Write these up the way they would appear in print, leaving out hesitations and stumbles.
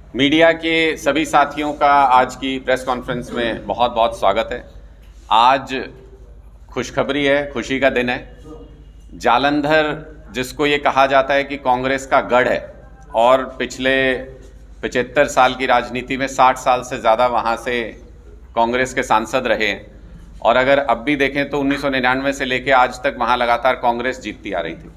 Media के सभी साथियों का आज की प्रेस कॉन्फ्रेंस में बहुत बहुत स्वागत है। आज खुशखबरी है, खुशी का दिन है। जालंधर, जिसको ये कहा जाता है कि कांग्रेस का गढ़ है और पिछले 75 साल की राजनीति में 60 साल से ज़्यादा वहाँ से कांग्रेस के सांसद रहे हैं, और अगर अब भी देखें तो 1999 से लेकर आज तक वहाँ लगातार कांग्रेस जीतती आ रही थी।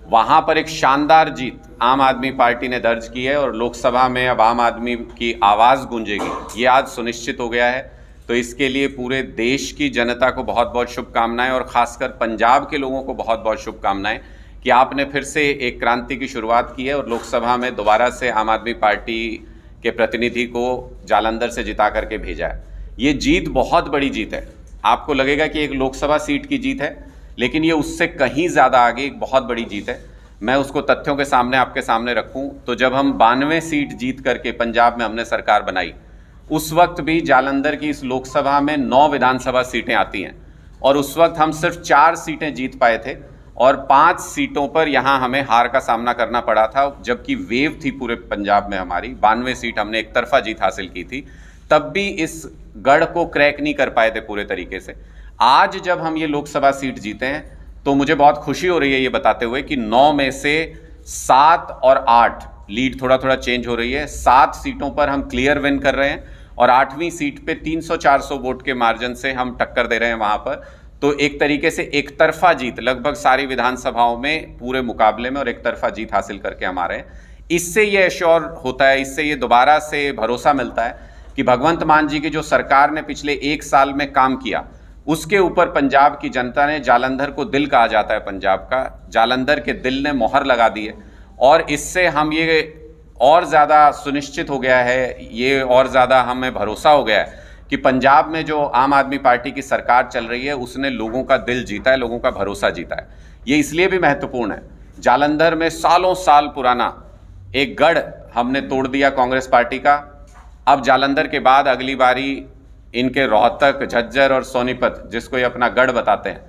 वहाँ पर एक शानदार जीत आम आदमी पार्टी ने दर्ज की है और लोकसभा में अब आम आदमी की आवाज़ गूंजेगी, ये आज सुनिश्चित हो गया है। तो इसके लिए पूरे देश की जनता को बहुत बहुत शुभकामनाएं, और ख़ासकर पंजाब के लोगों को बहुत बहुत शुभकामनाएं कि आपने फिर से एक क्रांति की शुरुआत की है और लोकसभा में दोबारा से आम आदमी पार्टी के प्रतिनिधि को जालंधर से जिता करके भेजा है। ये जीत बहुत बड़ी जीत है। आपको लगेगा कि एक लोकसभा सीट की जीत है, लेकिन ये उससे कहीं ज़्यादा आगे एक बहुत बड़ी जीत है। मैं उसको तथ्यों के सामने आपके सामने रखूं तो जब हम 92 सीट जीत करके पंजाब में हमने सरकार बनाई, उस वक्त भी जालंधर की इस लोकसभा में 9 विधानसभा सीटें आती हैं, और उस वक्त हम सिर्फ 4 सीटें जीत पाए थे और 5 सीटों पर यहाँ हमें हार का सामना करना पड़ा था, जबकि वेव थी पूरे पंजाब में हमारी। 92 सीट हमने एक तरफा जीत हासिल की थी, तब भी इस गढ़ को क्रैक नहीं कर पाए थे पूरे तरीके से। आज जब हम ये लोकसभा सीट जीते हैं तो मुझे बहुत खुशी हो रही है ये बताते हुए कि 9 में से 7 और 8, लीड थोड़ा थोड़ा चेंज हो रही है, 7 सीटों पर हम क्लियर विन कर रहे हैं और 8वीं सीट पे 300-400 वोट के मार्जिन से हम टक्कर दे रहे हैं वहाँ पर। तो एक तरीके से एक तरफा जीत लगभग सारी विधानसभाओं में पूरे मुकाबले में, और एक तरफा जीत हासिल करके हम आ रहे हैं। इससे ये एश्योर होता है, इससे ये दोबारा से भरोसा मिलता है कि भगवंत मान जी की जो सरकार ने पिछले 1 साल में काम किया, उसके ऊपर पंजाब की जनता ने, जालंधर को दिल कहा जाता है पंजाब का, जालंधर के दिल ने मोहर लगा दी है। और इससे हम ये और ज़्यादा सुनिश्चित हो गया है, ये और ज़्यादा हमें भरोसा हो गया है कि पंजाब में जो आम आदमी पार्टी की सरकार चल रही है उसने लोगों का दिल जीता है, लोगों का भरोसा जीता है। ये इसलिए भी महत्वपूर्ण है, जालंधर में सालों साल पुराना एक गढ़ हमने तोड़ दिया कांग्रेस पार्टी का। अब जालंधर के बाद अगली बारी इनके रोहतक, झज्जर और सोनीपत, जिसको ये अपना गढ़ बताते हैं,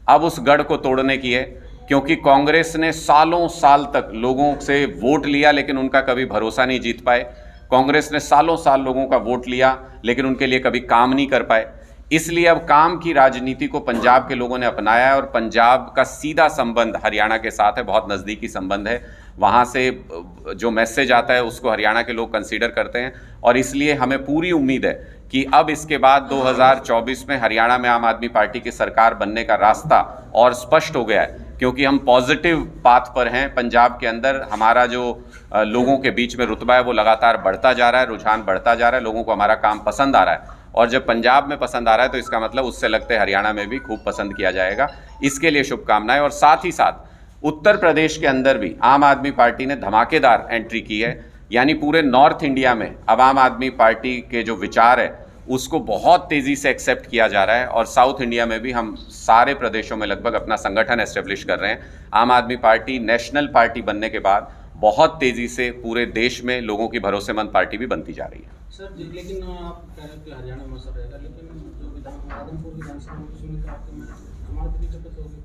अब उस गढ़ को तोड़ने की है, क्योंकि कांग्रेस ने सालों साल तक लोगों से वोट लिया लेकिन उनका कभी भरोसा नहीं जीत पाए। कांग्रेस ने सालों साल लोगों का वोट लिया लेकिन उनके लिए कभी काम नहीं कर पाए। इसलिए अब काम की राजनीति को पंजाब के लोगों ने अपनाया है और पंजाब का सीधा संबंध हरियाणा के साथ है, बहुत नज़दीकी संबंध है। वहाँ से जो मैसेज आता है उसको हरियाणा के लोग कंसीडर करते हैं, और इसलिए हमें पूरी उम्मीद है कि अब इसके बाद 2024 में हरियाणा में आम आदमी पार्टी की सरकार बनने का रास्ता और स्पष्ट हो गया है, क्योंकि हम पॉजिटिव पाथ पर हैं। पंजाब के अंदर हमारा जो लोगों के बीच में रुतबा है वो लगातार बढ़ता जा रहा है, रुझान बढ़ता जा रहा है, लोगों को हमारा काम पसंद आ रहा है, और जब पंजाब में पसंद आ रहा है तो इसका मतलब उससे लगता है हरियाणा में भी खूब पसंद किया जाएगा। इसके लिए शुभकामनाएं। और साथ ही साथ उत्तर प्रदेश के अंदर भी आम आदमी पार्टी ने धमाकेदार एंट्री की है, यानी पूरे नॉर्थ इंडिया में अब आम आदमी पार्टी के जो विचार है उसको बहुत तेज़ी से एक्सेप्ट किया जा रहा है, और साउथ इंडिया में भी हम सारे प्रदेशों में लगभग अपना संगठन एस्टेब्लिश कर रहे हैं। आम आदमी पार्टी नेशनल पार्टी बनने के बाद बहुत तेज़ी से पूरे देश में लोगों की भरोसेमंद पार्टी भी बनती जा रही है। सर, लेकिन आप कह रहे हैं कि हरियाणा में असर रहेगा, लेकिन जो आदमपुर विधानसभा में सुनी तो आपके में हमारे भी दिक्कत होगी।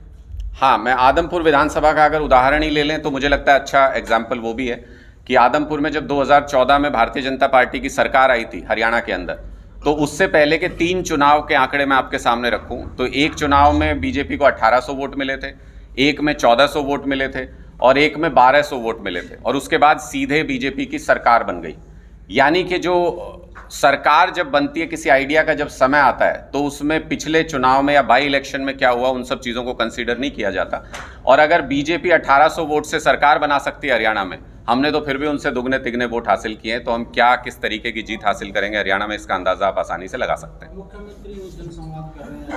हाँ, मैं आदमपुर विधानसभा का अगर उदाहरण ही ले लें तो मुझे लगता है अच्छा एग्जाम्पल वो भी है कि आदमपुर में जब 2014 में भारतीय जनता पार्टी की सरकार आई थी हरियाणा के अंदर, तो उससे पहले के 3 चुनाव के आंकड़े मैं आपके सामने रखूं तो एक चुनाव में बीजेपी को 1800 वोट मिले थे, एक में 1400 वोट मिले थे और एक में 1200 वोट मिले थे, और उसके बाद सीधे बीजेपी की सरकार बन गई। यानी कि जो सरकार जब बनती है, किसी आइडिया का जब समय आता है, तो उसमें पिछले चुनाव में या बाई इलेक्शन में क्या हुआ उन सब चीज़ों को कंसीडर नहीं किया जाता। और अगर बीजेपी 1800 वोट से सरकार बना सकती है हरियाणा में, हमने तो फिर भी उनसे दुगने तिगने वोट हासिल किए हैं, तो हम क्या किस तरीके की जीत हासिल करेंगे हरियाणा में, इसका अंदाजा आप आसानी से लगा सकते हैं। मुख्यमंत्री जनसंवाद कर रहे हैं,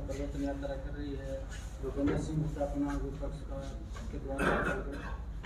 परिवर्तन यात्रा कर रही है, भूपेंद्र सिंह का अपना विपक्ष के द्वारा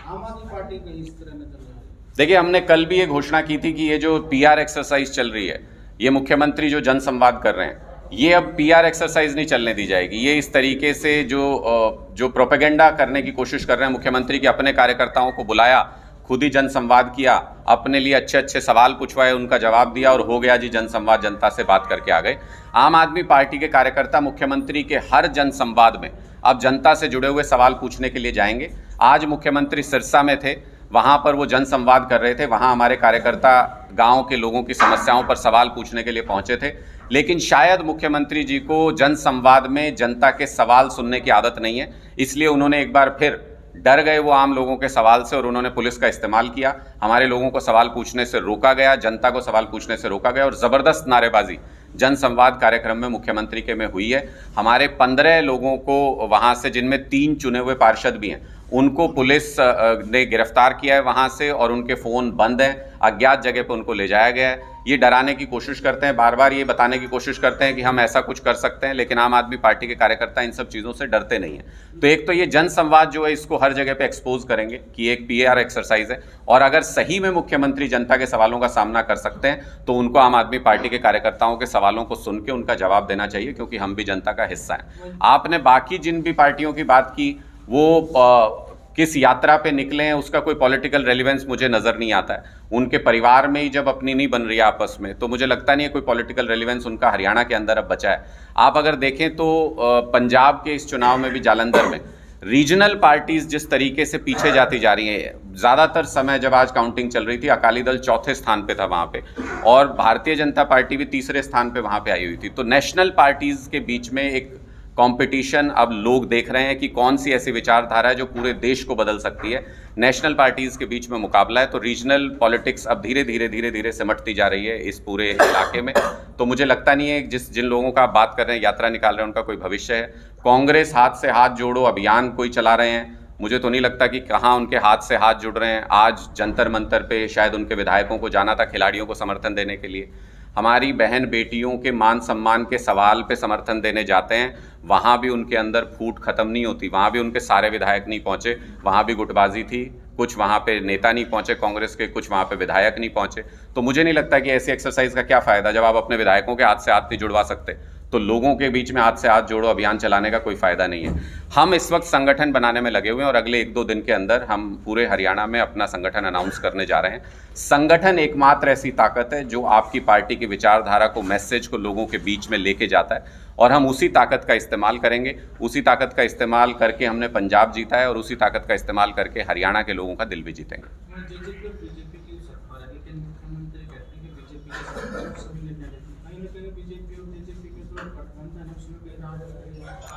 आम आदमी पार्टी का इस तरह में चल रहा है। देखिए, हमने कल भी ये घोषणा की थी कि ये जो पीआर एक्सरसाइज चल रही है, ये मुख्यमंत्री जो जनसंवाद कर रहे हैं, ये अब पीआर एक्सरसाइज नहीं चलने दी जाएगी। ये इस तरीके से जो प्रोपेगेंडा करने की कोशिश कर रहे हैं मुख्यमंत्री के, अपने कार्यकर्ताओं को बुलाया, खुद ही जनसंवाद किया, अपने लिए अच्छे अच्छे सवाल पूछवाए, उनका जवाब दिया और हो गया जी जनसंवाद, जनता से बात करके आ गए। आम आदमी पार्टी के कार्यकर्ता मुख्यमंत्री के हर जनसंवाद में अब जनता से जुड़े हुए सवाल पूछने के लिए जाएंगे। आज मुख्यमंत्री सिरसा में थे, वहाँ पर वो जनसंवाद कर रहे थे, वहाँ हमारे कार्यकर्ता गांव के लोगों की समस्याओं पर सवाल पूछने के लिए पहुंचे थे। लेकिन शायद मुख्यमंत्री जी को जनसंवाद में जनता के सवाल सुनने की आदत नहीं है, इसलिए उन्होंने एक बार फिर डर गए वो आम लोगों के सवाल से और उन्होंने पुलिस का इस्तेमाल किया। हमारे लोगों को सवाल पूछने से रोका गया, जनता को सवाल पूछने से रोका गया और ज़बरदस्त नारेबाजी जनसंवाद कार्यक्रम में मुख्यमंत्री के में हुई है। हमारे 15 लोगों को वहाँ से, जिनमें 3 चुने हुए पार्षद भी हैं, उनको पुलिस ने गिरफ्तार किया है वहाँ से और उनके फ़ोन बंद हैं, अज्ञात जगह पर उनको ले जाया गया है। ये डराने की कोशिश करते हैं, बार बार ये बताने की कोशिश करते हैं कि हम ऐसा कुछ कर सकते हैं, लेकिन आम आदमी पार्टी के कार्यकर्ता इन सब चीज़ों से डरते नहीं हैं। तो एक तो ये जनसंवाद जो है इसको हर जगह पे एक्सपोज करेंगे कि एक PR एक्सरसाइज है, और अगर सही में मुख्यमंत्री जनता के सवालों का सामना कर सकते हैं तो उनको आम आदमी पार्टी के कार्यकर्ताओं के सवालों को सुन के उनका जवाब देना चाहिए, क्योंकि हम भी जनता का हिस्सा हैं। आपने बाकी जिन भी पार्टियों की बात की, वो किस यात्रा पे निकले हैं उसका कोई पॉलिटिकल रेलिवेंस मुझे नज़र नहीं आता है। उनके परिवार में ही जब अपनी नहीं बन रही है आपस में, तो मुझे लगता नहीं है कोई पॉलिटिकल रेलिवेंस उनका हरियाणा के अंदर अब बचा है। आप अगर देखें तो पंजाब के इस चुनाव में भी जालंधर में रीजनल पार्टीज़ जिस तरीके से पीछे जाती जा रही हैं, ज़्यादातर समय जब आज काउंटिंग चल रही थी अकाली दल 4थे स्थान पे था वहाँ पे, और भारतीय जनता पार्टी भी 3रे स्थान पे वहाँ पे आई हुई थी। तो नेशनल पार्टीज़ के बीच में एक कंपटीशन अब लोग देख रहे हैं कि कौन सी ऐसी विचारधारा है जो पूरे देश को बदल सकती है। नेशनल पार्टीज़ के बीच में मुकाबला है, तो रीजनल पॉलिटिक्स अब धीरे धीरे सिमटती जा रही है इस पूरे इलाके में। तो मुझे लगता नहीं है जिन लोगों का आप बात कर रहे हैं, यात्रा निकाल रहे हैं, उनका कोई भविष्य है। कांग्रेस हाथ से हाथ जोड़ो अभियान कोई चला रहे हैं, मुझे तो नहीं लगता कि कहाँ उनके हाथ से हाथ जुड़ रहे हैं। आज जंतर मंतर पे शायद उनके विधायकों को जाना था खिलाड़ियों को समर्थन देने के लिए। हमारी बहन बेटियों के मान सम्मान के सवाल पे समर्थन देने जाते हैं, वहाँ भी उनके अंदर फूट खत्म नहीं होती, वहाँ भी उनके सारे विधायक नहीं पहुँचे, वहाँ भी गुटबाजी थी, कुछ वहाँ पे नेता नहीं पहुँचे कांग्रेस के, कुछ वहाँ पे विधायक नहीं पहुँचे। तो मुझे नहीं लगता कि ऐसी एक्सरसाइज का क्या फ़ायदा, जब आप अपने विधायकों के हाथ से हाथ नहीं जुड़वा सकते तो लोगों के बीच में हाथ से हाथ जोड़ो अभियान चलाने का कोई फ़ायदा नहीं है। हम इस वक्त संगठन बनाने में लगे हुए हैं और अगले 1-2 दिन के अंदर हम पूरे हरियाणा में अपना संगठन अनाउंस करने जा रहे हैं। संगठन एकमात्र ऐसी ताकत है जो आपकी पार्टी की विचारधारा को, मैसेज को लोगों के बीच में लेके जाता है, और हम उसी ताकत का इस्तेमाल करेंगे। उसी ताकत का इस्तेमाल करके हमने पंजाब जीता है और उसी ताकत का इस्तेमाल करके हरियाणा के लोगों का दिल भी जीतेंगे।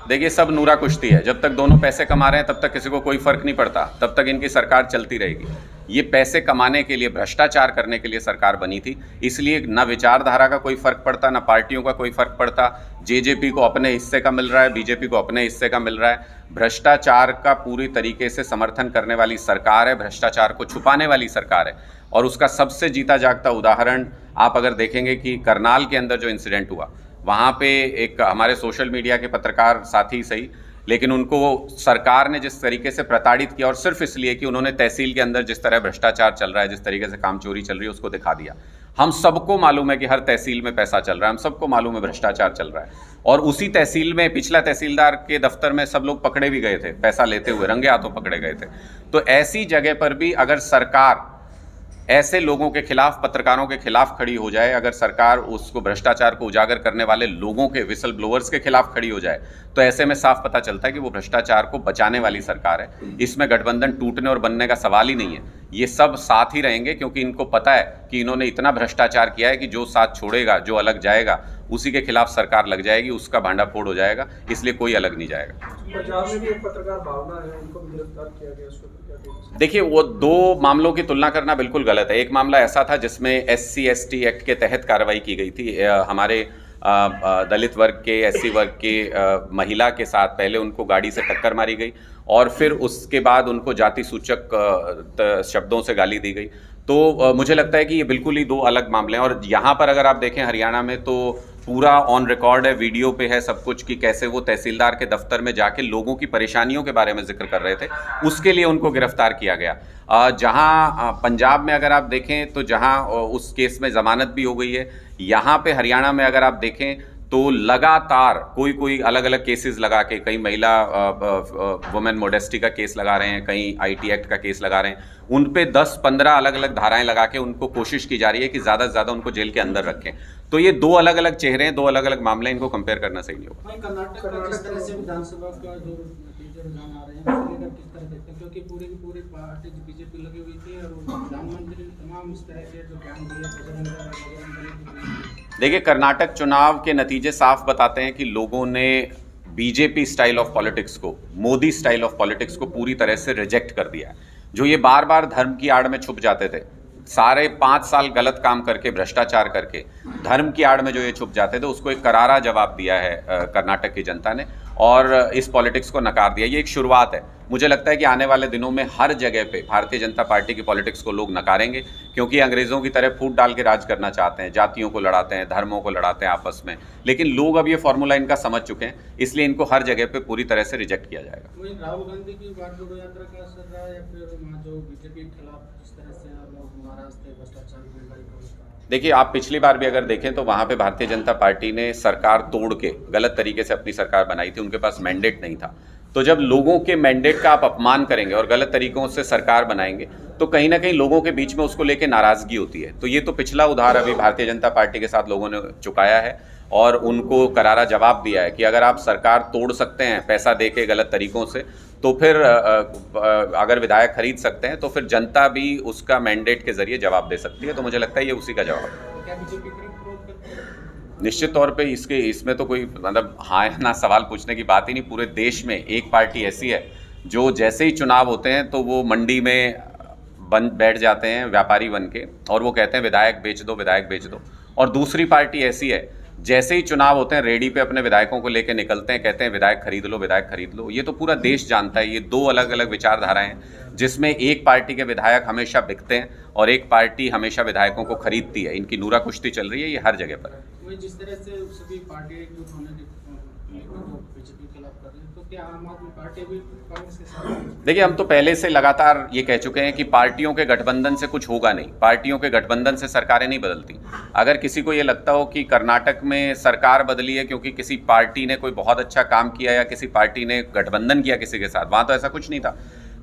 देखिए, सब नूरा कुश्ती है। जब तक दोनों पैसे कमा रहे हैं तब तक किसी को कोई फर्क नहीं पड़ता, तब तक इनकी सरकार चलती रहेगी। ये पैसे कमाने के लिए, भ्रष्टाचार करने के लिए सरकार बनी थी, इसलिए ना विचारधारा का कोई फर्क पड़ता, ना पार्टियों का कोई फर्क पड़ता। जेजेपी को अपने हिस्से का मिल रहा है, बीजेपी को अपने हिस्से का मिल रहा है। भ्रष्टाचार का पूरी तरीके से समर्थन करने वाली सरकार है, भ्रष्टाचार को छुपाने वाली सरकार है। और उसका सबसे जीता जागता उदाहरण आप अगर देखेंगे कि करनाल के अंदर जो इंसिडेंट हुआ, वहाँ पे एक हमारे सोशल मीडिया के पत्रकार साथी सही, लेकिन उनको सरकार ने जिस तरीके से प्रताड़ित किया, और सिर्फ इसलिए कि उन्होंने तहसील के अंदर जिस तरह भ्रष्टाचार चल रहा है, जिस तरीके से काम चोरी चल रही है, उसको दिखा दिया। हम सबको मालूम है कि हर तहसील में पैसा चल रहा है, हम सबको मालूम है भ्रष्टाचार चल रहा है। और उसी तहसील में पिछला तहसीलदार के दफ्तर में सब लोग पकड़े भी गए थे, पैसा लेते हुए रंगे हाथों पकड़े गए थे। तो ऐसी जगह पर भी अगर सरकार ऐसे लोगों के खिलाफ, पत्रकारों के खिलाफ खड़ी हो जाए, अगर सरकार उसको भ्रष्टाचार को उजागर करने वाले लोगों के, विसल ब्लोअर्स के खिलाफ खड़ी हो जाए, तो ऐसे में साफ पता चलता है कि वो भ्रष्टाचार को बचाने वाली सरकार है। इसमें गठबंधन टूटने और बनने का सवाल ही नहीं है। ये सब साथ ही रहेंगे, क्योंकि इनको पता है कि इन्होंने इतना भ्रष्टाचार किया है कि जो साथ छोड़ेगा, जो अलग जाएगा, उसी के खिलाफ सरकार लग जाएगी, उसका भांडा फोड़ हो जाएगा, इसलिए कोई अलग नहीं जाएगा। पंजाब में भी एक पत्रकार भावना है, उनको भी गिरफ्तार किया गया। देखिए, वो 2 मामलों की तुलना करना बिल्कुल गलत है। एक मामला ऐसा था जिसमें SC/ST एक्ट के तहत कार्रवाई की गई थी। हमारे दलित वर्ग के, SC वर्ग के महिला के साथ पहले उनको गाड़ी से टक्कर मारी गई और फिर उसके बाद उनको जाति सूचक शब्दों से गाली दी गई। तो मुझे लगता है कि ये बिल्कुल ही 2 अलग मामले हैं। और यहाँ पर अगर आप देखें हरियाणा में, तो पूरा ऑन रिकॉर्ड है, वीडियो पे है सब कुछ, कि कैसे वो तहसीलदार के दफ्तर में जाके लोगों की परेशानियों के बारे में जिक्र कर रहे थे, उसके लिए उनको गिरफ्तार किया गया। जहां पंजाब में अगर आप देखें तो जहां उस केस में ज़मानत भी हो गई है, यहाँ पे हरियाणा में अगर आप देखें तो लगातार कोई अलग अलग केसेस लगा के, कहीं महिला वुमेन मोडेस्टी का केस लगा रहे हैं, कहीं IT एक्ट का केस लगा रहे हैं, उन पे 10-15 अलग अलग धाराएं लगा के उनको कोशिश की जा रही है कि ज़्यादा से ज़्यादा उनको जेल के अंदर रखें। तो ये 2 अलग अलग चेहरे हैं, 2 अलग अलग मामले, इनको कंपेयर करना सही नहीं होगा। कर्नाटक का जिस तरह से विधानसभा का जो जो रुझान आ रहे हैं उसको लेकर किस तरह देखते हैं, क्योंकि पूरी की पूरी पार्टी बीजेपी लगी हुई थी और प्रधानमंत्री ने तमाम इस तरह के जो बयान दिए बजरंग दल देखिए, कर्नाटक चुनाव के नतीजे साफ बताते हैं कि लोगों ने बीजेपी स्टाइल ऑफ पॉलिटिक्स को, मोदी स्टाइल ऑफ पॉलिटिक्स को पूरी तरह से रिजेक्ट कर दिया है। जो ये बार बार धर्म की आड़ में छुप जाते थे, सारे 5 साल गलत काम करके, भ्रष्टाचार करके, धर्म की आड़ में जो ये छुप जाते थे, उसको एक करारा जवाब दिया है कर्नाटक की जनता ने और इस पॉलिटिक्स को नकार दिया। ये एक शुरुआत है। मुझे लगता है कि आने वाले दिनों में हर जगह पे भारतीय जनता पार्टी की पॉलिटिक्स को लोग नकारेंगे, क्योंकि अंग्रेज़ों की तरह फूट डाल के राज करना चाहते हैं, जातियों को लड़ाते हैं, धर्मों को लड़ाते हैं आपस में। लेकिन लोग अब ये फॉर्मूला इनका समझ चुके हैं, इसलिए इनको हर जगह पे पूरी तरह से रिजेक्ट किया जाएगा। वही राहुल गांधी की बात जोड़ो यात्रा का असर रहा है या फिर वहाँ जो बीजेपी के खिलाफ जिस तरह से लोग महाराष्ट्र भ्रष्टाचार देखिए, आप पिछली बार भी अगर देखें तो वहाँ पे भारतीय जनता पार्टी ने सरकार तोड़ के गलत तरीके से अपनी सरकार बनाई थी, उनके पास मैंडेट नहीं था। तो जब लोगों के मैंडेट का आप अपमान करेंगे और गलत तरीकों से सरकार बनाएंगे तो कहीं ना कहीं लोगों के बीच में उसको लेके नाराज़गी होती है। तो ये तो पिछला उधार अभी भारतीय जनता पार्टी के साथ लोगों ने चुकाया है और उनको करारा जवाब दिया है कि अगर आप सरकार तोड़ सकते हैं पैसा दे के गलत तरीकों से, तो फिर अगर विधायक खरीद सकते हैं तो फिर जनता भी उसका मैंडेट के जरिए जवाब दे सकती है। तो मुझे लगता है ये उसी का जवाब है। क्या बीजेपी निश्चित तौर पे इसमें तो कोई मतलब हाँ या ना सवाल पूछने की बात ही नहीं। पूरे देश में एक पार्टी ऐसी है जो जैसे ही चुनाव होते हैं तो वो मंडी में बैठ जाते हैं व्यापारी बन के और वो कहते हैं विधायक बेच दो, विधायक बेच दो। और दूसरी पार्टी ऐसी है जैसे ही चुनाव होते हैं रेडी पे अपने विधायकों को लेकर निकलते हैं, कहते हैं विधायक खरीद लो, विधायक खरीद लो। ये तो पूरा देश जानता है। ये दो अलग अलग विचारधाराएं हैं जिसमें एक पार्टी के विधायक हमेशा बिकते हैं और एक पार्टी हमेशा विधायकों को खरीदती है। इनकी नूरा कुश्ती चल रही है, ये हर जगह पर है। वही जिस तरह से सभी पार्टी एकजुट होने के बीजेपी के खिलाफ कर रही है, तो क्या आम आदमी पार्टी भी कांग्रेस के साथ? देखिए, हम तो पहले से लगातार ये कह चुके हैं कि पार्टियों के गठबंधन से कुछ होगा नहीं। पार्टियों के गठबंधन से सरकारें नहीं बदलती। अगर किसी को ये लगता हो कि कर्नाटक में सरकार बदली है क्योंकि किसी पार्टी ने कोई बहुत अच्छा काम किया या किसी पार्टी ने गठबंधन किया किसी के साथ, वहाँ तो ऐसा कुछ नहीं था।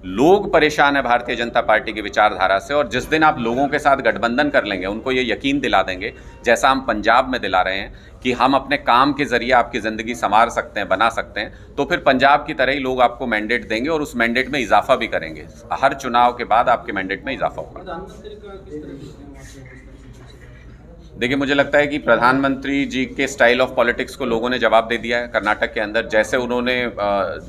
लोग परेशान है भारतीय जनता पार्टी की विचारधारा से और जिस दिन आप लोगों के साथ गठबंधन कर लेंगे, उनको ये यकीन दिला देंगे जैसा हम पंजाब में दिला रहे हैं कि हम अपने काम के जरिए आपकी ज़िंदगी संवार सकते हैं, बना सकते हैं, तो फिर पंजाब की तरह ही लोग आपको मैंडेट देंगे और उस मैंडेट में इजाफा भी करेंगे। हर चुनाव के बाद आपके मैंडेट में इजाफा होगा। प्रधानमंत्री का किस तरह देखते हैं वहाँ से? देखिए, मुझे लगता है कि प्रधानमंत्री जी के स्टाइल ऑफ पॉलिटिक्स को लोगों ने जवाब दे दिया है कर्नाटक के अंदर। जैसे उन्होंने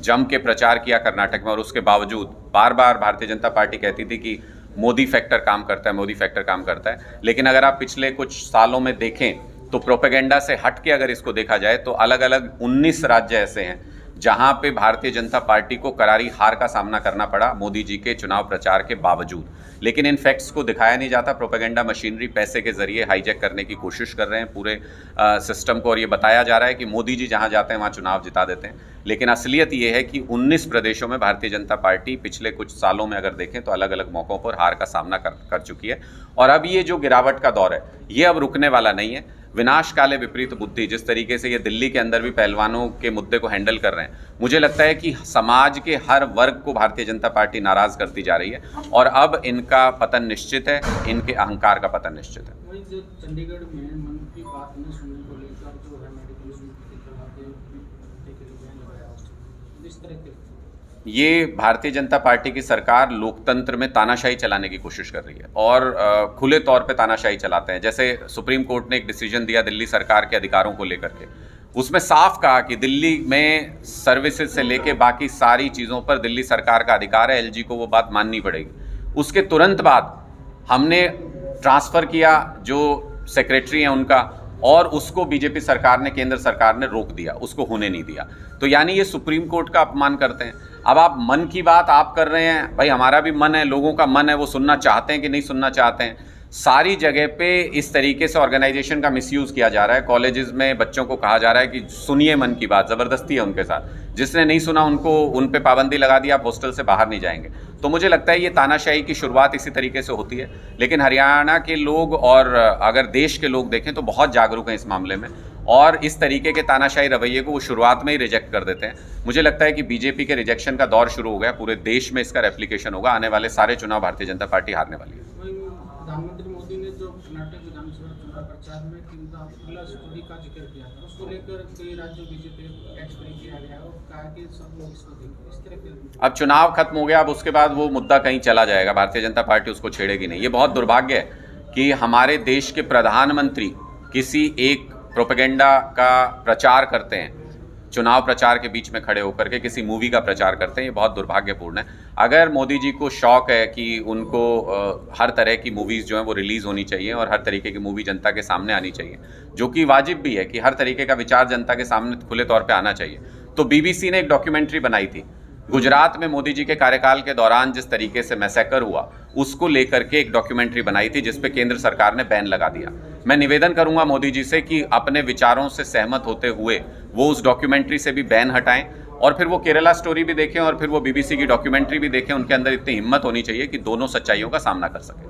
जम के प्रचार किया कर्नाटक में और उसके बावजूद बार बार भारतीय जनता पार्टी कहती थी कि मोदी फैक्टर काम करता है, मोदी फैक्टर काम करता है। लेकिन अगर आप पिछले कुछ सालों में देखें तो प्रोपेगेंडा से हट के अगर इसको देखा जाए तो अलग अलग 19 राज्य ऐसे हैं जहां पे भारतीय जनता पार्टी को करारी हार का सामना करना पड़ा मोदी जी के चुनाव प्रचार के बावजूद। लेकिन इन फैक्ट्स को दिखाया नहीं जाता। प्रोपेगेंडा मशीनरी पैसे के जरिए हाईजैक करने की कोशिश कर रहे हैं पूरे सिस्टम को और ये बताया जा रहा है कि मोदी जी जहां जाते हैं वहां चुनाव जिता देते हैं। लेकिन असलियत ये है कि 19 प्रदेशों में भारतीय जनता पार्टी पिछले कुछ सालों में अगर देखें तो अलग अलग मौक़ों पर हार का सामना कर चुकी है। और अब ये जो गिरावट का दौर है ये अब रुकने वाला नहीं है। विनाश काले विपरीत बुद्धि जिस तरीके से ये दिल्ली के अंदर भी पहलवानों के मुद्दे को हैंडल कर रहे हैं, मुझे लगता है कि समाज के हर वर्ग को भारतीय जनता पार्टी नाराज़ करती जा रही है और अब इनका पतन निश्चित है, इनके अहंकार का पतन निश्चित है। वही जो चंडीगढ़ में मन की बात न सुनने को लेकर जो है मेडिकल इस तरह के, ये भारतीय जनता पार्टी की सरकार लोकतंत्र में तानाशाही चलाने की कोशिश कर रही है और खुले तौर पे तानाशाही चलाते हैं। जैसे सुप्रीम कोर्ट ने एक डिसीजन दिया दिल्ली सरकार के अधिकारों को लेकर के, उसमें साफ कहा कि दिल्ली में सर्विसेज से लेके बाकी सारी चीज़ों पर दिल्ली सरकार का अधिकार है, एलजी को वो बात माननी पड़ेगी। उसके तुरंत बाद हमने ट्रांसफ़र किया जो सेक्रेटरी हैं उनका और उसको बीजेपी सरकार ने, केंद्र सरकार ने रोक दिया, उसको होने नहीं दिया। तो यानी ये सुप्रीम कोर्ट का अपमान करते हैं। अब आप मन की बात आप कर रहे हैं, भाई हमारा भी मन है, लोगों का मन है, वो सुनना चाहते हैं कि नहीं सुनना चाहते हैं। सारी जगह पे इस तरीके से ऑर्गेनाइजेशन का मिसयूज़ किया जा रहा है। कॉलेजेस में बच्चों को कहा जा रहा है कि सुनिए मन की बात, ज़बरदस्ती है उनके साथ। जिसने नहीं सुना उनको उन पे पाबंदी लगा दी, आप हॉस्टल से बाहर नहीं जाएंगे। तो मुझे लगता है ये तानाशाही की शुरुआत इसी तरीके से होती है। लेकिन हरियाणा के लोग और अगर देश के लोग देखें तो बहुत जागरूक हैं इस मामले में और इस तरीके के तानाशाही रवैये को वो शुरुआत में ही रिजेक्ट कर देते हैं। मुझे लगता है कि बीजेपी के रिजेक्शन का दौर शुरू हो गया, पूरे देश में इसका रेप्लिकेशन होगा। आने वाले सारे चुनाव भारतीय जनता पार्टी हारने वाली है। प्रधानमंत्री मोदी ने जो कर्नाटक विधानसभा चुनाव प्रचार में 3 स्टोरी का जिक्र किया था, उसको लेकर कई राज्यों बीजेपी टैक्स फ्री किया गया और कहा कि सब लोग इसको देखें, इस तरह के। अब चुनाव खत्म हो गया, अब उसके बाद वो मुद्दा कहीं चला जाएगा, भारतीय जनता पार्टी उसको छेड़ेगी नहीं। ये बहुत दुर्भाग्य है कि हमारे देश के प्रधानमंत्री किसी एक प्रोपेगेंडा का प्रचार करते हैं, चुनाव प्रचार के बीच में खड़े होकर के किसी मूवी का प्रचार करते हैं। ये बहुत दुर्भाग्यपूर्ण है। अगर मोदी जी को शौक है कि उनको हर तरह की मूवीज़ जो हैं वो रिलीज़ होनी चाहिए और हर तरीके की मूवी जनता के सामने आनी चाहिए, जो कि वाजिब भी है कि हर तरीके का विचार जनता के सामने खुले तौर पे आना चाहिए, तो बीबीसी ने एक डॉक्यूमेंट्री बनाई थी गुजरात में मोदी जी के कार्यकाल के दौरान जिस तरीके से मैसेकर हुआ, उसको लेकर के एक डॉक्यूमेंट्री बनाई थी जिस पे केंद्र सरकार ने बैन लगा दिया। मैं निवेदन करूंगा मोदी जी से कि अपने विचारों से सहमत होते हुए वो उस डॉक्यूमेंट्री से भी बैन हटाएं और फिर वो केरला स्टोरी भी देखें और फिर वो बीबीसी की डॉक्यूमेंट्री भी देखें। उनके अंदर इतनी हिम्मत होनी चाहिए कि दोनों सच्चाइयों का सामना कर सकें।